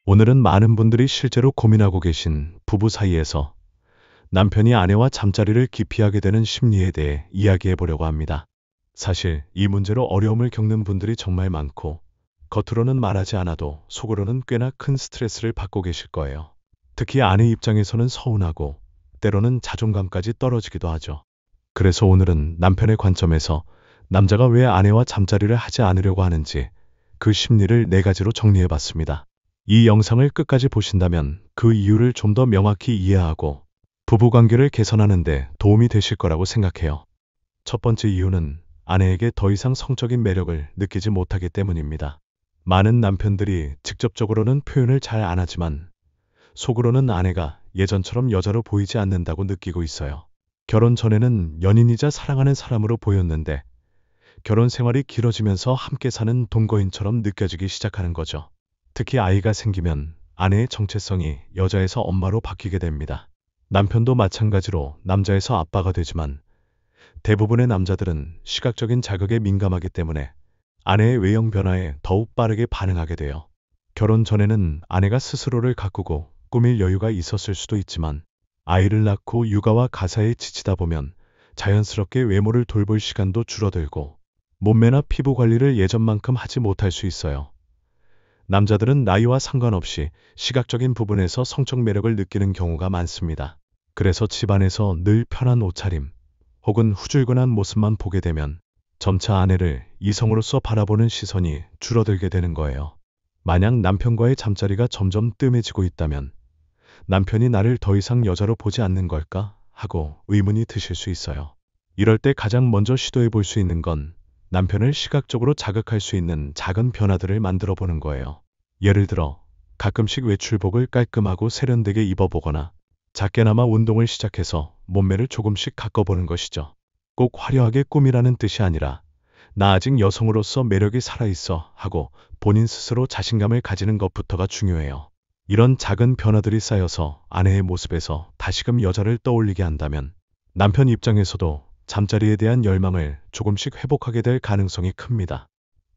오늘은 많은 분들이 실제로 고민하고 계신 부부 사이에서 남편이 아내와 잠자리를 기피하게 되는 심리에 대해 이야기해 보려고 합니다. 사실 이 문제로 어려움을 겪는 분들이 정말 많고, 겉으로는 말하지 않아도 속으로는 꽤나 큰 스트레스를 받고 계실 거예요. 특히 아내 입장에서는 서운하고 때로는 자존감까지 떨어지기도 하죠. 그래서 오늘은 남편의 관점에서 남자가 왜 아내와 잠자리를 하지 않으려고 하는지, 그 심리를 4가지로 정리해 봤습니다. 이 영상을 끝까지 보신다면 그 이유를 좀 더 명확히 이해하고 부부관계를 개선하는 데 도움이 되실 거라고 생각해요. 첫 번째 이유는 아내에게 더 이상 성적인 매력을 느끼지 못하기 때문입니다. 많은 남편들이 직접적으로는 표현을 잘 안 하지만 속으로는 아내가 예전처럼 여자로 보이지 않는다고 느끼고 있어요. 결혼 전에는 연인이자 사랑하는 사람으로 보였는데, 결혼 생활이 길어지면서 함께 사는 동거인처럼 느껴지기 시작하는 거죠. 특히 아이가 생기면 아내의 정체성이 여자에서 엄마로 바뀌게 됩니다. 남편도 마찬가지로 남자에서 아빠가 되지만, 대부분의 남자들은 시각적인 자극에 민감하기 때문에 아내의 외형 변화에 더욱 빠르게 반응하게 돼요. 결혼 전에는 아내가 스스로를 가꾸고 꾸밀 여유가 있었을 수도 있지만, 아이를 낳고 육아와 가사에 지치다 보면 자연스럽게 외모를 돌볼 시간도 줄어들고 몸매나 피부 관리를 예전만큼 하지 못할 수 있어요. 남자들은 나이와 상관없이 시각적인 부분에서 성적 매력을 느끼는 경우가 많습니다. 그래서 집안에서 늘 편한 옷차림 혹은 후줄근한 모습만 보게 되면 점차 아내를 이성으로서 바라보는 시선이 줄어들게 되는 거예요. 만약 남편과의 잠자리가 점점 뜸해지고 있다면, 남편이 나를 더 이상 여자로 보지 않는 걸까 하고 의문이 드실 수 있어요. 이럴 때 가장 먼저 시도해 볼 수 있는 건 남편을 시각적으로 자극할 수 있는 작은 변화들을 만들어 보는 거예요. 예를 들어 가끔씩 외출복을 깔끔하고 세련되게 입어보거나, 작게나마 운동을 시작해서 몸매를 조금씩 가꿔보는 것이죠. 꼭 화려하게 꾸미라는 뜻이 아니라 나 아직 여성으로서 매력이 살아있어 하고 본인 스스로 자신감을 가지는 것부터가 중요해요. 이런 작은 변화들이 쌓여서 아내의 모습에서 다시금 여자를 떠올리게 한다면, 남편 입장에서도 잠자리에 대한 열망을 조금씩 회복하게 될 가능성이 큽니다.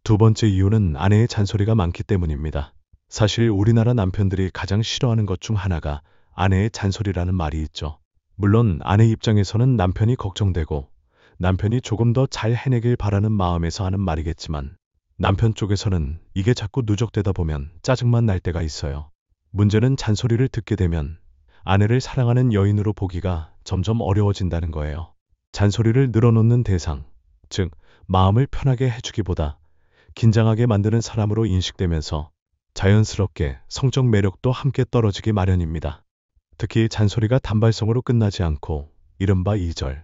두 번째 이유는 아내의 잔소리가 많기 때문입니다. 사실 우리나라 남편들이 가장 싫어하는 것 중 하나가 아내의 잔소리라는 말이 있죠. 물론 아내 입장에서는 남편이 걱정되고 남편이 조금 더 잘 해내길 바라는 마음에서 하는 말이겠지만, 남편 쪽에서는 이게 자꾸 누적되다 보면 짜증만 날 때가 있어요. 문제는 잔소리를 듣게 되면 아내를 사랑하는 여인으로 보기가 점점 어려워진다는 거예요. 잔소리를 늘어놓는 대상, 즉 마음을 편하게 해주기보다 긴장하게 만드는 사람으로 인식되면서 자연스럽게 성적 매력도 함께 떨어지기 마련입니다. 특히 잔소리가 단발성으로 끝나지 않고 이른바 2절,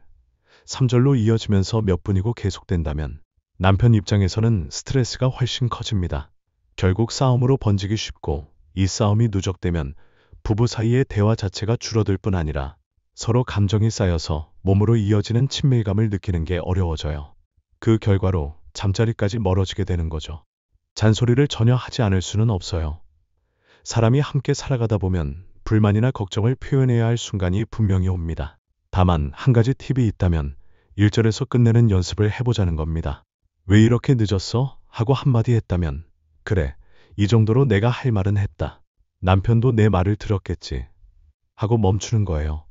3절로 이어지면서 몇 분이고 계속된다면, 남편 입장에서는 스트레스가 훨씬 커집니다. 결국 싸움으로 번지기 쉽고, 이 싸움이 누적되면 부부 사이의 대화 자체가 줄어들 뿐 아니라 서로 감정이 쌓여서 몸으로 이어지는 친밀감을 느끼는 게 어려워져요. 그 결과로 잠자리까지 멀어지게 되는 거죠. 잔소리를 전혀 하지 않을 수는 없어요. 사람이 함께 살아가다 보면 불만이나 걱정을 표현해야 할 순간이 분명히 옵니다. 다만 한 가지 팁이 있다면 1절에서 끝내는 연습을 해보자는 겁니다. 왜 이렇게 늦었어? 하고 한마디 했다면, 그래, 이 정도로 내가 할 말은 했다. 남편도 내 말을 들었겠지. 하고 멈추는 거예요.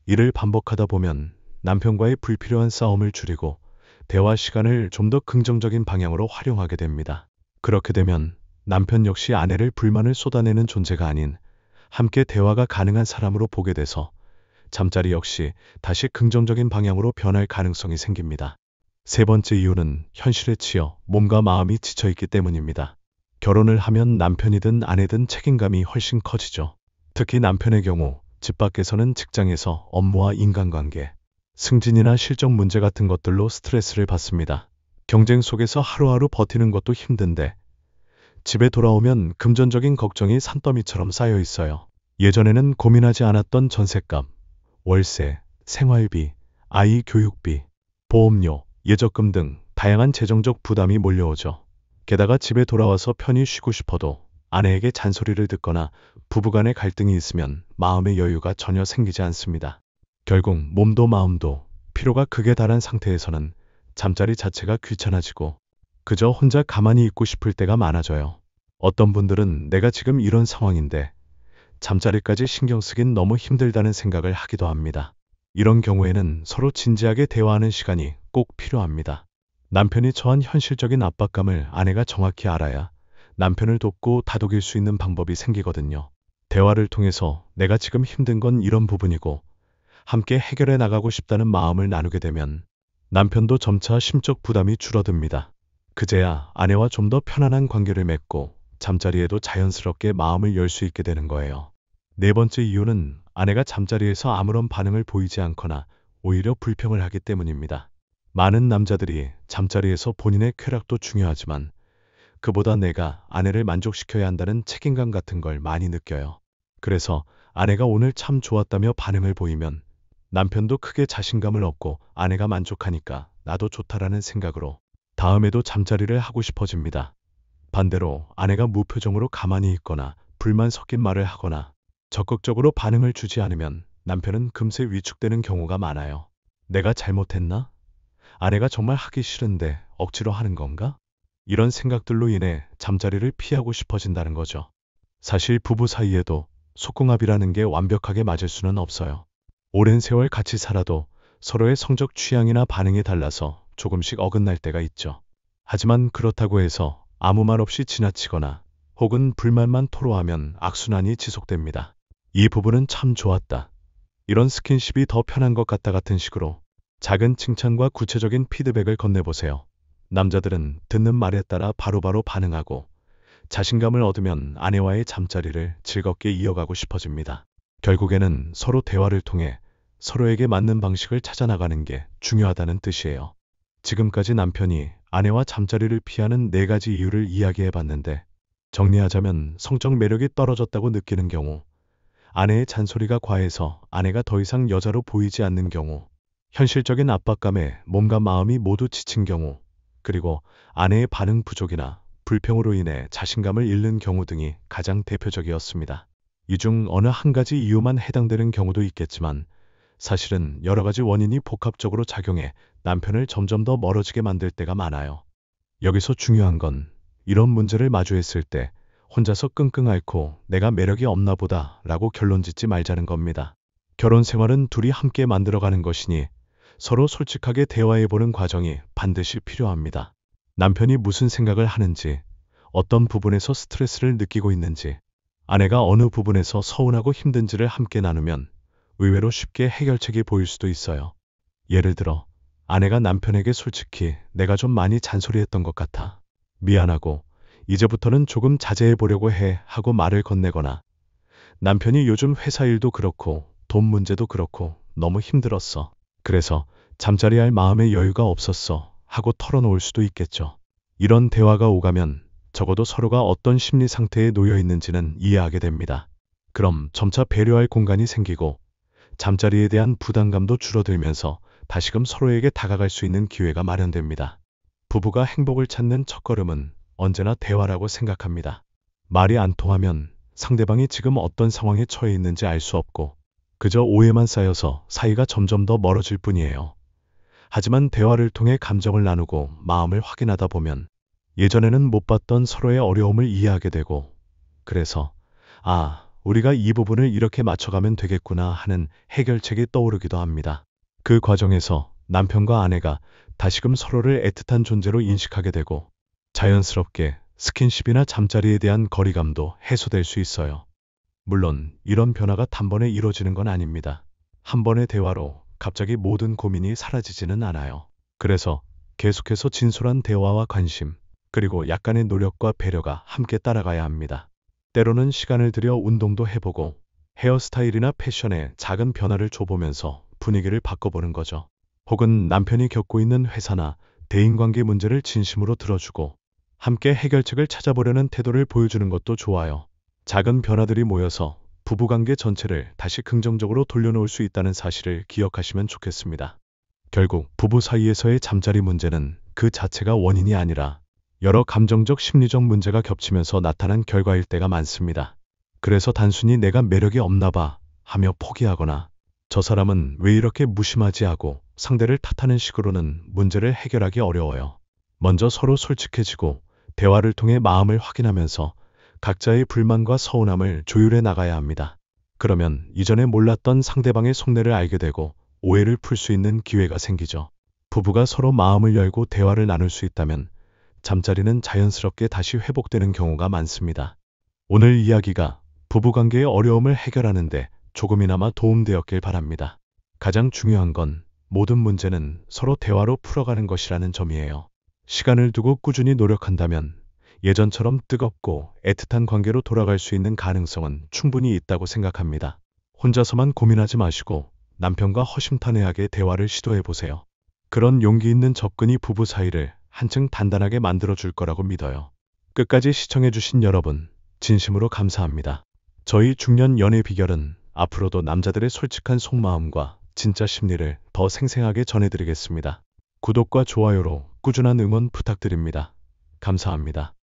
이를 반복하다 보면 남편과의 불필요한 싸움을 줄이고 대화 시간을 좀 더 긍정적인 방향으로 활용하게 됩니다. 그렇게 되면 남편 역시 아내를 불만을 쏟아내는 존재가 아닌 함께 대화가 가능한 사람으로 보게 돼서 잠자리 역시 다시 긍정적인 방향으로 변할 가능성이 생깁니다. 세 번째 이유는 현실에 치여 몸과 마음이 지쳐있기 때문입니다. 결혼을 하면 남편이든 아내든 책임감이 훨씬 커지죠. 특히 남편의 경우 집 밖에서는 직장에서 업무와 인간관계, 승진이나 실적 문제 같은 것들로 스트레스를 받습니다. 경쟁 속에서 하루하루 버티는 것도 힘든데 집에 돌아오면 금전적인 걱정이 산더미처럼 쌓여 있어요. 예전에는 고민하지 않았던 전셋값, 월세, 생활비, 아이 교육비, 보험료, 예적금 등 다양한 재정적 부담이 몰려오죠. 게다가 집에 돌아와서 편히 쉬고 싶어도 아내에게 잔소리를 듣거나 부부간의 갈등이 있으면 마음의 여유가 전혀 생기지 않습니다. 결국 몸도 마음도 피로가 극에 달한 상태에서는 잠자리 자체가 귀찮아지고 그저 혼자 가만히 있고 싶을 때가 많아져요. 어떤 분들은 내가 지금 이런 상황인데 잠자리까지 신경 쓰긴 너무 힘들다는 생각을 하기도 합니다. 이런 경우에는 서로 진지하게 대화하는 시간이 꼭 필요합니다. 남편이 처한 현실적인 압박감을 아내가 정확히 알아야 남편을 돕고 다독일 수 있는 방법이 생기거든요. 대화를 통해서 내가 지금 힘든 건 이런 부분이고 함께 해결해 나가고 싶다는 마음을 나누게 되면 남편도 점차 심적 부담이 줄어듭니다. 그제야 아내와 좀 더 편안한 관계를 맺고 잠자리에도 자연스럽게 마음을 열 수 있게 되는 거예요. 네 번째 이유는 아내가 잠자리에서 아무런 반응을 보이지 않거나 오히려 불평을 하기 때문입니다. 많은 남자들이 잠자리에서 본인의 쾌락도 중요하지만 그보다 내가 아내를 만족시켜야 한다는 책임감 같은 걸 많이 느껴요. 그래서 아내가 오늘 참 좋았다며 반응을 보이면 남편도 크게 자신감을 얻고 아내가 만족하니까 나도 좋다라는 생각으로 다음에도 잠자리를 하고 싶어집니다. 반대로 아내가 무표정으로 가만히 있거나 불만 섞인 말을 하거나 적극적으로 반응을 주지 않으면 남편은 금세 위축되는 경우가 많아요. 내가 잘못했나? 아내가 정말 하기 싫은데 억지로 하는 건가? 이런 생각들로 인해 잠자리를 피하고 싶어진다는 거죠. 사실 부부 사이에도 속궁합이라는 게 완벽하게 맞을 수는 없어요. 오랜 세월 같이 살아도 서로의 성적 취향이나 반응이 달라서 조금씩 어긋날 때가 있죠. 하지만 그렇다고 해서 아무 말 없이 지나치거나 혹은 불만만 토로하면 악순환이 지속됩니다. 이 부분은 참 좋았다. 이런 스킨십이 더 편한 것 같다 같은 식으로 작은 칭찬과 구체적인 피드백을 건네보세요. 남자들은 듣는 말에 따라 바로바로 반응하고 자신감을 얻으면 아내와의 잠자리를 즐겁게 이어가고 싶어집니다. 결국에는 서로 대화를 통해 서로에게 맞는 방식을 찾아나가는 게 중요하다는 뜻이에요. 지금까지 남편이 아내와 잠자리를 피하는 4가지 이유를 이야기해봤는데 정리하자면 성적 매력이 떨어졌다고 느끼는 경우, 아내의 잔소리가 과해서 아내가 더 이상 여자로 보이지 않는 경우, 현실적인 압박감에 몸과 마음이 모두 지친 경우, 그리고 아내의 반응 부족이나 불평으로 인해 자신감을 잃는 경우 등이 가장 대표적이었습니다. 이 중 어느 한 가지 이유만 해당되는 경우도 있겠지만 사실은 여러 가지 원인이 복합적으로 작용해 남편을 점점 더 멀어지게 만들 때가 많아요. 여기서 중요한 건 이런 문제를 마주했을 때 혼자서 끙끙 앓고 내가 매력이 없나 보다 라고 결론 짓지 말자는 겁니다. 결혼 생활은 둘이 함께 만들어가는 것이니 서로 솔직하게 대화해보는 과정이 반드시 필요합니다. 남편이 무슨 생각을 하는지, 어떤 부분에서 스트레스를 느끼고 있는지, 아내가 어느 부분에서 서운하고 힘든지를 함께 나누면 의외로 쉽게 해결책이 보일 수도 있어요. 예를 들어 아내가 남편에게 솔직히 내가 좀 많이 잔소리했던 것 같아. 미안하고 이제부터는 조금 자제해 보려고 해 하고 말을 건네거나 남편이 요즘 회사 일도 그렇고 돈 문제도 그렇고 너무 힘들었어. 그래서 잠자리할 마음의 여유가 없었어 하고 털어놓을 수도 있겠죠. 이런 대화가 오가면 적어도 서로가 어떤 심리 상태에 놓여 있는지는 이해하게 됩니다. 그럼 점차 배려할 공간이 생기고 잠자리에 대한 부담감도 줄어들면서 다시금 서로에게 다가갈 수 있는 기회가 마련됩니다. 부부가 행복을 찾는 첫걸음은 언제나 대화라고 생각합니다. 말이 안 통하면 상대방이 지금 어떤 상황에 처해 있는지 알 수 없고 그저 오해만 쌓여서 사이가 점점 더 멀어질 뿐이에요. 하지만 대화를 통해 감정을 나누고 마음을 확인하다 보면 예전에는 못 봤던 서로의 어려움을 이해하게 되고 그래서 우리가 이 부분을 이렇게 맞춰가면 되겠구나 하는 해결책이 떠오르기도 합니다. 그 과정에서 남편과 아내가 다시금 서로를 애틋한 존재로 인식하게 되고 자연스럽게 스킨십이나 잠자리에 대한 거리감도 해소될 수 있어요. 물론 이런 변화가 단번에 이루어지는 건 아닙니다. 한 번의 대화로 갑자기 모든 고민이 사라지지는 않아요. 그래서 계속해서 진솔한 대화와 관심, 그리고 약간의 노력과 배려가 함께 따라가야 합니다. 때로는 시간을 들여 운동도 해보고 헤어스타일이나 패션에 작은 변화를 줘보면서 분위기를 바꿔보는 거죠. 혹은 남편이 겪고 있는 회사나 대인관계 문제를 진심으로 들어주고 함께 해결책을 찾아보려는 태도를 보여주는 것도 좋아요. 작은 변화들이 모여서 부부관계 전체를 다시 긍정적으로 돌려놓을 수 있다는 사실을 기억하시면 좋겠습니다. 결국 부부 사이에서의 잠자리 문제는 그 자체가 원인이 아니라 여러 감정적 심리적 문제가 겹치면서 나타난 결과일 때가 많습니다. 그래서 단순히 내가 매력이 없나 봐 하며 포기하거나 저 사람은 왜 이렇게 무심하지 하고 상대를 탓하는 식으로는 문제를 해결하기 어려워요. 먼저 서로 솔직해지고 대화를 통해 마음을 확인하면서 각자의 불만과 서운함을 조율해 나가야 합니다. 그러면 이전에 몰랐던 상대방의 속내를 알게 되고 오해를 풀 수 있는 기회가 생기죠. 부부가 서로 마음을 열고 대화를 나눌 수 있다면 잠자리는 자연스럽게 다시 회복되는 경우가 많습니다. 오늘 이야기가 부부관계의 어려움을 해결하는데 조금이나마 도움되었길 바랍니다. 가장 중요한 건 모든 문제는 서로 대화로 풀어가는 것이라는 점이에요. 시간을 두고 꾸준히 노력한다면 예전처럼 뜨겁고 애틋한 관계로 돌아갈 수 있는 가능성은 충분히 있다고 생각합니다. 혼자서만 고민하지 마시고 남편과 허심탄회하게 대화를 시도해 보세요. 그런 용기 있는 접근이 부부 사이를 한층 단단하게 만들어 줄 거라고 믿어요. 끝까지 시청해 주신 여러분, 진심으로 감사합니다. 저희 중년 연애 비결은 앞으로도 남자들의 솔직한 속마음과 진짜 심리를 더 생생하게 전해드리겠습니다. 구독과 좋아요로 꾸준한 응원 부탁드립니다. 감사합니다.